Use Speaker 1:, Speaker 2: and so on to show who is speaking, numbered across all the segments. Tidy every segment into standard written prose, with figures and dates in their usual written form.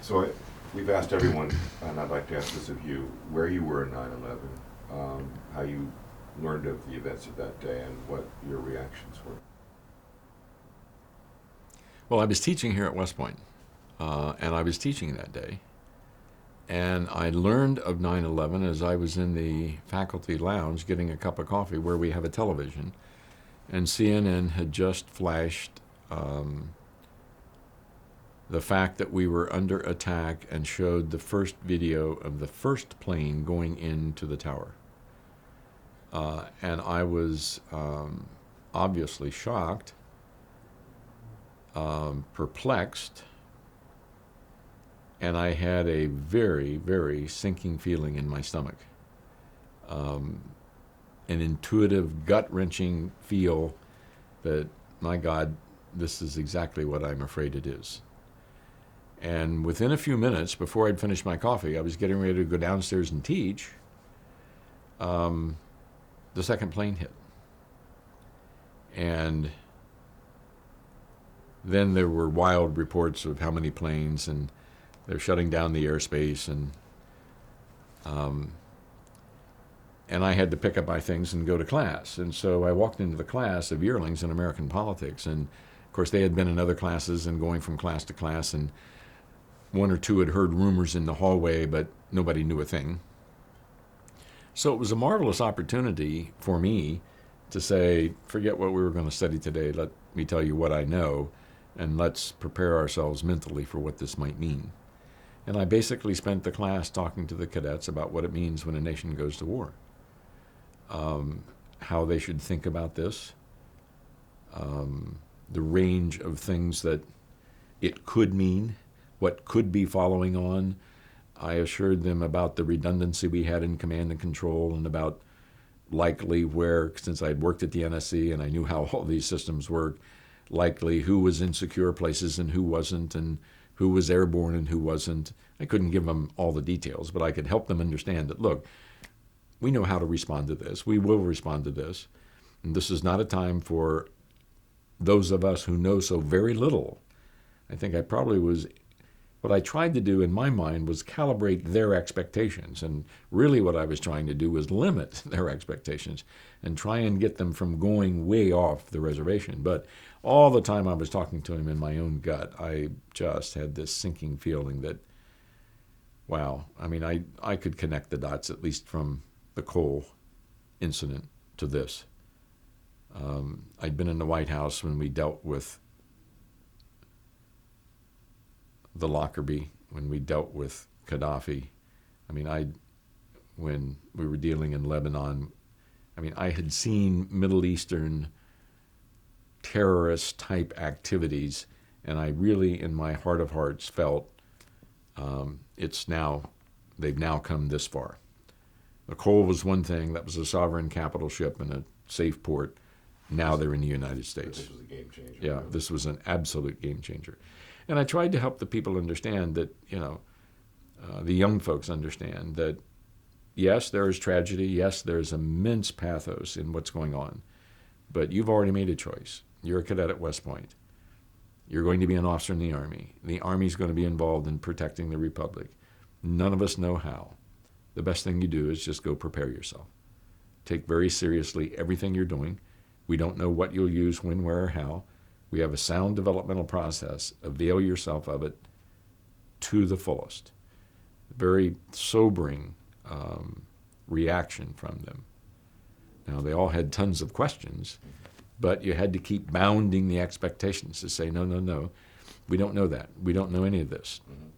Speaker 1: So we've asked everyone, and I'd like to ask this of you, where you were in 9/11, how you learned of the events of that day, and what your reactions were.
Speaker 2: Well, I was teaching here at West Point, and I was teaching that day. And I learned of 9/11 as I was in the faculty lounge getting a cup of coffee where we have a television. And CNN had just flashed the fact that we were under attack and showed the first video of the first plane going into the tower. And I was obviously shocked, perplexed, and I had a very, very sinking feeling in my stomach. An intuitive, gut-wrenching feel that, my God, this is exactly what I'm afraid it is. And within a few minutes, before I'd finished my coffee, I was getting ready to go downstairs and teach. The second plane hit. And then there were wild reports of how many planes, and they're shutting down the airspace, and I had to pick up my things and go to class. And so I walked into the class of yearlings in American politics, and of course they had been in other classes and going from class to class, and one or two had heard rumors in the hallway, but nobody knew a thing. So it was a marvelous opportunity for me to say, forget what we were going to study today, let me tell you what I know, and let's prepare ourselves mentally for what this might mean. And I basically spent the class talking to the cadets about what it means when a nation goes to war, how they should think about this, the range of things that it could mean, what could be following on. I assured them about the redundancy we had in command and control, and about likely where, since I'd worked at the NSC and I knew how all these systems work, likely who was in secure places and who wasn't, and who was airborne and who wasn't. I couldn't give them all the details, but I could help them understand that, look, we know how to respond to this. We will respond to this. And this is not a time for those of us who know so very little. I think I probably was, what I tried to do in my mind was calibrate their expectations. And really what I was trying to do was limit their expectations and try and get them from going way off the reservation. But all the time I was talking to him in my own gut, I just had this sinking feeling that, wow, I mean, I could connect the dots, at least from the Cole incident to this. I'd been in the White House when we dealt with the Lockerbie, when we dealt with Gaddafi. I mean, when we were dealing in Lebanon, I mean, I had seen Middle Eastern terrorist type activities, and I really, in my heart of hearts, felt they've now come this far. The Cole was one thing, that was a sovereign capital ship in a safe port. Now they're in the United States.
Speaker 1: This was a game changer.
Speaker 2: Yeah, this was an absolute game changer. And I tried to help the people understand that, the young folks understand that, yes, there is tragedy. Yes, there's immense pathos in what's going on. But you've already made a choice. You're a cadet at West Point. You're going to be an officer in the Army. The Army's going to be involved in protecting the Republic. None of us know how. The best thing you do is just go prepare yourself. Take very seriously everything you're doing. We don't know what you'll use, when, where, or how. We have a sound developmental process. Avail yourself of it to the fullest. Very sobering reaction from them. Now, they all had tons of questions, but you had to keep bounding the expectations to say, no, we don't know that. We don't know any of this. Mm-hmm.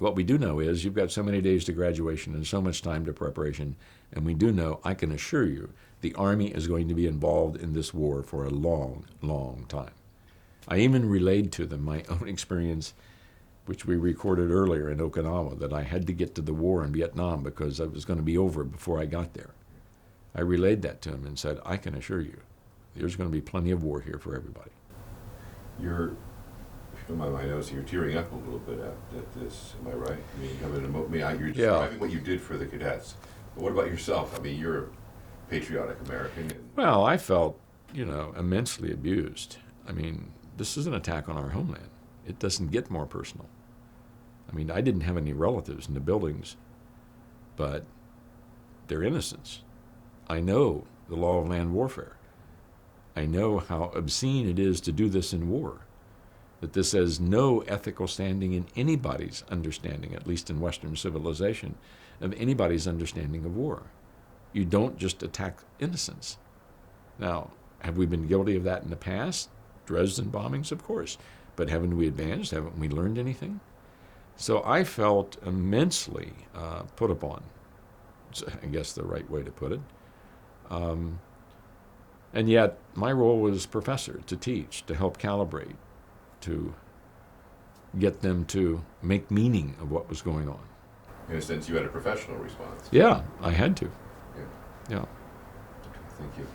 Speaker 2: What we do know is you've got so many days to graduation and so much time to preparation, and we do know, I can assure you, the Army is going to be involved in this war for a long, long time. I even relayed to them my own experience, which we recorded earlier in Okinawa, that I had to get to the war in Vietnam because it was going to be over before I got there. I relayed that to them and said, I can assure you, there's going to be plenty of war here for everybody.
Speaker 1: If you don't mind my notes, you're tearing up a little bit at this. Am I right? I mean, you're describing what you did for the cadets. But what about yourself? I mean, you're a patriotic American.
Speaker 2: Well, I felt, immensely abused. I mean, this is an attack on our homeland. It doesn't get more personal. I I mean, I didn't have any relatives in the buildings, but their innocence. I know the law of land warfare. I know how obscene it is to do this in war, that this has no ethical standing in anybody's understanding, at least in Western civilization, of anybody's understanding of war. You don't just attack innocents. Now, have we been guilty of that in the past? Dresden bombings, of course. But haven't we advanced? Haven't we learned anything? So I felt immensely put upon, I guess the right way to put it. And yet, my role was professor, to teach, to help calibrate, to get them to make meaning of what was going on.
Speaker 1: In a sense, you had a professional response.
Speaker 2: Yeah, I had to.
Speaker 1: Yeah.
Speaker 2: Yeah.
Speaker 1: Thank you.